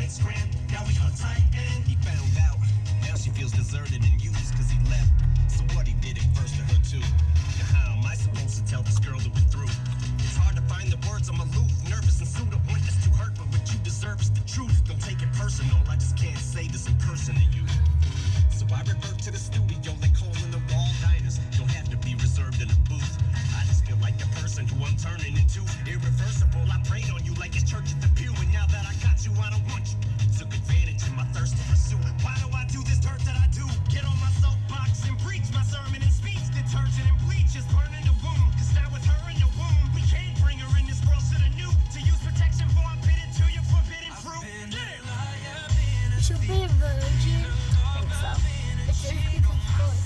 lights grand. Now we her tight and he found out. Now she feels deserted and used cause he left. So what, he did it first to her too. Now how am I supposed to tell this girl that we're through? It's hard to find the words, I'm aloof, nervous and sued. I want this to hurt, but what you deserve is the truth. Don't take it personal, I just can't say this in person to you. So I revert to the studio like hole in the wall diners. Don't have to be reserved in a booth. I just feel like the person who I'm turning into. Irreversible, I prayed on you like it's church at the pew. And now that I got you, I don't want you. Took advantage of my thirst to pursue. Why do I do this dirt that I do? Get on my soapbox and preach my sermon and speech. Detergent and bleach is burning the womb. Cause now with her in the womb, we can't bring her in this world to the new. To use protection for I bid into your forbidden fruit. Yeah. Should be a virgin. I think so. It's just because of course.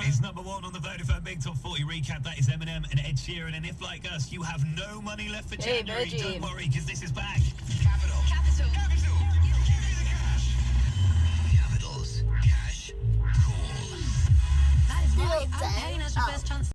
It's number one on the Vodafone Big Top 40 recap. That is Eminem and Ed Sheeran. And if, like us, you have no money left for Hey, January, Virgin. don't worry, because this